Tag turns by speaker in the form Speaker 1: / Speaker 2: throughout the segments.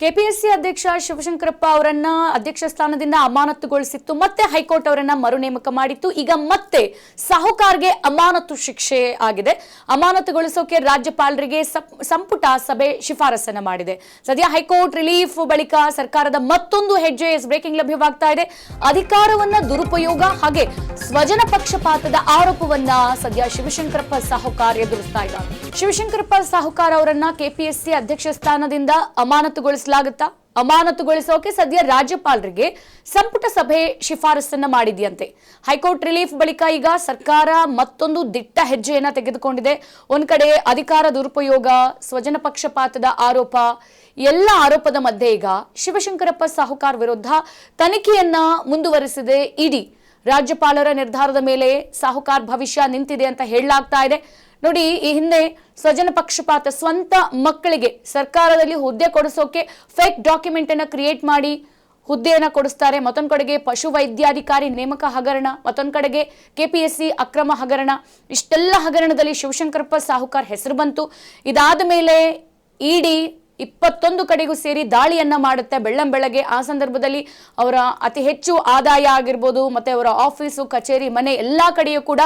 Speaker 1: KPSC ಅಧ್ಯಕ್ಷ ಶಿವಶಂಕರಪ್ಪ ಅವರನ್ನ ಅಧ್ಯಕ್ಷ ಸ್ಥಾನದಿಂದ ಅಮಾನತುಗೊಳಿಸಿತ್ತು. ಮತ್ತೆ ಹೈಕೋರ್ಟ್ ಅವರನ್ನ ಮರು ನೇಮಕ ಮಾಡಿತ್ತು. ಈಗ ಮತ್ತೆ ಸಾಹುಕಾರ್ಗೆ ಅಮಾನತು ಶಿಕ್ಷೆ ಆಗಿದೆ. ಅಮಾನತುಗೊಳಿಸೋಕೆ ರಾಜ್ಯಪಾಲರಿಗೆ ಸಂಪುಟ ಸಭೆ ಶಿಫಾರಸನ್ನ ಮಾಡಿದೆ. ಸದ್ಯ ಹೈಕೋರ್ಟ್ ರಿಲೀಫ್ ಬಳಿಕ ಸರ್ಕಾರದ ಮತ್ತೊಂದು ಹೆಜ್ಜೆ ಬ್ರೇಕಿಂಗ್ ಲಭ್ಯವಾಗ್ತಾ ಇದೆ. ಅಧಿಕಾರವನ್ನ ದುರುಪಯೋಗ ಹಾಗೆ ಸ್ವಜನ ಪಕ್ಷಪಾತದ ಆರೋಪವನ್ನ ಸದ್ಯ ಶಿವಶಂಕರಪ್ಪ ಸಾಹುಕಾರ್ ಎದುರಿಸ್ತಾ ಇದ್ದಾರೆ. ಶಿವಶಂಕರಪ್ಪ ಸಾಹುಕಾರ್ ಅವರನ್ನ ಕೆಪಿಎಸ್ಸಿ ಅಧ್ಯಕ್ಷ ಸ್ಥಾನದಿಂದ ಅಮಾನತುಗೊಳಿಸೋಕೆ ಸದ್ಯ ರಾಜ್ಯಪಾಲರಿಗೆ ಸಂಪುಟ ಸಭೆ ಶಿಫಾರಸನ್ನ ಮಾಡಿದೆಯಂತೆ. ಹೈಕೋರ್ಟ್ ರಿಲೀಫ್ ಬಳಿಕ ಈಗ ಸರ್ಕಾರ ಮತ್ತೊಂದು ದಿಟ್ಟ ಹೆಜ್ಜೆಯನ್ನ ತೆಗೆದುಕೊಂಡಿದೆ. ಒಂದ್ ಕಡೆ ಅಧಿಕಾರ ದುರುಪಯೋಗ, ಸ್ವಜನ ಪಕ್ಷಪಾತದ ಆರೋಪ, ಎಲ್ಲ ಆರೋಪದ ಮಧ್ಯೆ ಈಗ ಶಿವಶಂಕರಪ್ಪ ಸಾಹುಕಾರ್ ವಿರುದ್ಧ ತನಿಖೆಯನ್ನ ಮುಂದುವರಿಸಿದೆ ಇಡಿ. ರಾಜ್ಯಪಾಲರ ನಿರ್ಧಾರದ ಮೇಲೆ ಸಾಹುಕಾರ್ ಭವಿಷ್ಯ ನಿಂತಿದೆ ಅಂತ ಹೇಳಲಾಗ್ತಾ ಇದೆ. ನೋಡಿ, ಈ ಹಿಂದೆ ಸ್ವಜನ ಪಕ್ಷಪಾತ, ಸ್ವಂತ ಮಕ್ಕಳಿಗೆ ಸರ್ಕಾರದಲ್ಲಿ ಹುದ್ದೆ ಕೊಡಿಸೋಕೆ ಫೇಕ್ ಡಾಕ್ಯುಮೆಂಟ್ ಅನ್ನ ಕ್ರಿಯೇಟ್ ಮಾಡಿ ಹುದ್ದೆಯನ್ನ ಕೊಡಿಸ್ತಾರೆ. ಮತ್ತೊಂದು ಕಡೆಗೆ ಪಶು ವೈದ್ಯಾಧಿಕಾರಿ ನೇಮಕ ಹಗರಣ, ಮತ್ತೊಂದು ಕಡೆಗೆ ಕೆಪಿಎಸ್ಸಿ ಅಕ್ರಮ ಹಗರಣ, ಇಷ್ಟೆಲ್ಲ ಹಗರಣದಲ್ಲಿ ಶಿವಶಂಕರಪ್ಪ ಸಾಹುಕಾರ್ ಹೆಸರು ಬಂತು. ಇದಾದ ಮೇಲೆ ಇಡಿ 21 ಕಡೆಗೂ ಸೇರಿ ದಾಳಿಯನ್ನ ಮಾಡುತ್ತೆ ಬೆಳ್ಳಂಬೆಳಗ್ಗೆ. ಆ ಸಂದರ್ಭದಲ್ಲಿ ಅವರ ಅತಿ ಹೆಚ್ಚು ಆದಾಯ ಆಗಿರ್ಬೋದು, ಮತ್ತೆ ಅವರ ಆಫೀಸು, ಕಚೇರಿ, ಮನೆ ಎಲ್ಲಾ ಕಡೆಯೂ ಕೂಡ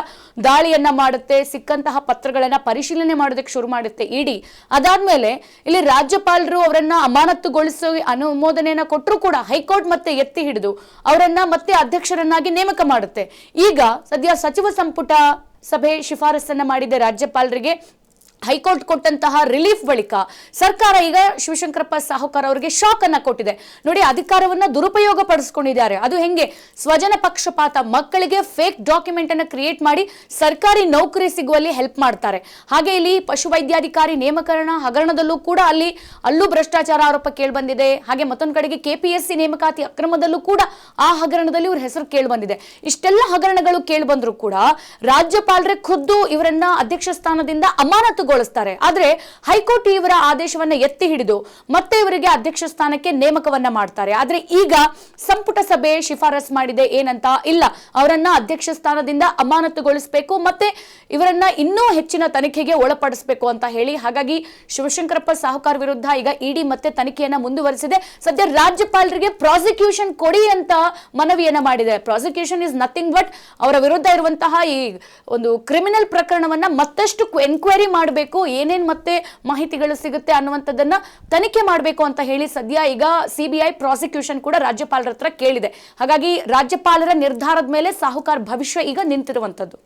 Speaker 1: ದಾಳಿಯನ್ನ ಮಾಡುತ್ತೆ. ಸಿಕ್ಕಂತಹ ಪತ್ರಗಳನ್ನ ಪರಿಶೀಲನೆ ಮಾಡೋದಕ್ಕೆ ಶುರು ಮಾಡುತ್ತೆ ಇಡಿ. ಅದಾದ್ಮೇಲೆ ಇಲ್ಲಿ ರಾಜ್ಯಪಾಲರು ಅವರನ್ನ ಅಮಾನತುಗೊಳಿಸೋ ಅನುಮೋದನೆಯನ್ನ ಕೊಟ್ಟರು ಕೂಡ ಹೈಕೋರ್ಟ್ ಮತ್ತೆ ಎತ್ತಿ ಹಿಡಿದು ಅವರನ್ನ ಮತ್ತೆ ಅಧ್ಯಕ್ಷರನ್ನಾಗಿ ನೇಮಕ ಮಾಡುತ್ತೆ. ಈಗ ಸದ್ಯ ಸಚಿವ ಸಂಪುಟ ಸಭೆ ಶಿಫಾರಸನ್ನ ಮಾಡಿದೆ ರಾಜ್ಯಪಾಲರಿಗೆ. ಹೈಕೋರ್ಟ್ ಕೊಟ್ಟಂತಹ ರಿಲೀಫ್ ಬಳಿಕ ಸರ್ಕಾರ ಈಗ ಶಿವಶಂಕರಪ್ಪ ಸಾಹುಕಾರ್ ಅವರಿಗೆ ಶಾಕ್ ಅನ್ನ ಕೊಟ್ಟಿದೆ. ನೋಡಿ, ಅಧಿಕಾರವನ್ನ ದುರುಪಯೋಗ ಪಡಿಸ್ಕೊಂಡಿದ್ದಾರೆ. ಅದು ಹೆಂಗೆ? ಸ್ವಜನ ಪಕ್ಷಪಾತ, ಮಕ್ಕಳಿಗೆ ಫೇಕ್ ಡಾಕ್ಯುಮೆಂಟ್ ಅನ್ನ ಕ್ರಿಯೇಟ್ ಮಾಡಿ ಸರ್ಕಾರಿ ನೌಕರಿ ಸಿಗುವಲ್ಲಿ ಹೆಲ್ಪ್ ಮಾಡ್ತಾರೆ. ಹಾಗೆ ಇಲ್ಲಿ ಪಶು ವೈದ್ಯಾಧಿಕಾರಿ ನೇಮಕರಣ ಹಗರಣದಲ್ಲೂ ಕೂಡ ಅಲ್ಲೂ ಭ್ರಷ್ಟಾಚಾರ ಆರೋಪ ಕೇಳಿ ಬಂದಿದೆ. ಹಾಗೆ ಮತ್ತೊಂದು ಕಡೆಗೆ ಕೆಪಿಎಸ್ಸಿ ನೇಮಕಾತಿ ಅಕ್ರಮದಲ್ಲೂ ಕೂಡ ಆ ಹಗರಣದಲ್ಲಿ ಇವ್ರ ಹೆಸರು ಕೇಳಿ ಬಂದಿದೆ. ಇಷ್ಟೆಲ್ಲ ಹಗರಣಗಳು ಕೇಳಿ ಬಂದ್ರು ಕೂಡ ರಾಜ್ಯಪಾಲರೇ ಖುದ್ದು ಇವರನ್ನ ಅಧ್ಯಕ್ಷ ಸ್ಥಾನದಿಂದ ಅಮಾನತುಗೊಳಿಸ್ತಾರೆ. ಆದ್ರೆ ಹೈಕೋರ್ಟ್ ಇವರ ಆದೇಶವನ್ನ ಎತ್ತಿ ಹಿಡಿದು ಮತ್ತೆ ಇವರಿಗೆ ಅಧ್ಯಕ್ಷ ಸ್ಥಾನಕ್ಕೆ ನೇಮಕವನ್ನ ಮಾಡ್ತಾರೆ. ಆದ್ರೆ ಈಗ ಸಂಪುಟ ಸಭೆ ಶಿಫಾರಸ್ ಮಾಡಿದೆ ಏನಂತ, ಇಲ್ಲ, ಅವರನ್ನ ಅಧ್ಯಕ್ಷ ಸ್ಥಾನದಿಂದ ಅಮಾನತುಗೊಳಿಸಬೇಕು, ಮತ್ತೆ ಇವರನ್ನ ಇನ್ನೂ ಹೆಚ್ಚಿನ ತನಿಖೆಗೆ ಒಳಪಡಿಸಬೇಕು ಅಂತ ಹೇಳಿ. ಹಾಗಾಗಿ ಶಿವಶಂಕರಪ್ಪ ಸಾಹುಕಾರ್ ವಿರುದ್ಧ ಈಗ ಇಡಿ ಮತ್ತೆ ತನಿಖೆಯನ್ನ ಮುಂದುವರಿಸಿದೆ. ಸದ್ಯ ರಾಜ್ಯಪಾಲರಿಗೆ ಪ್ರಾಸಿಕ್ಯೂಷನ್ ಕೊಡಿ ಅಂತ ಮನವಿಯನ್ನ ಮಾಡಿದೆ. ಪ್ರಾಸಿಕ್ಯೂಷನ್ ಇಸ್ ನಥಿಂಗ್ ಬಟ್ ಅವರ ವಿರುದ್ಧ ಇರುವಂತಹ ಈ ಒಂದು ಕ್ರಿಮಿನಲ್ ಪ್ರಕರಣವನ್ನ ಮತ್ತಷ್ಟು ಎನ್ಕ್ವೈರಿ ಮಾಡಬೇಕು, ಏನೇನ್ ಮತ್ತೆ ಮಾಹಿತಿಗಳು ಸಿಗುತ್ತೆ ಅನ್ನುವಂಥದ್ದನ್ನ ತನಿಖೆ ಮಾಡಬೇಕು ಅಂತ ಹೇಳಿ ಸದ್ಯ ಈಗ ಸಿಬಿಐ ಪ್ರಾಸಿಕ್ಯೂಷನ್ ಕೂಡ ರಾಜ್ಯಪಾಲರ ಹತ್ರ ಕೇಳಿದೆ. ಹಾಗಾಗಿ ರಾಜ್ಯಪಾಲರ ನಿರ್ಧಾರದ ಮೇಲೆ ಸಾಹುಕಾರ್ ಭವಿಷ್ಯ ಈಗ ನಿಂತಿರುವಂತದ್ದು.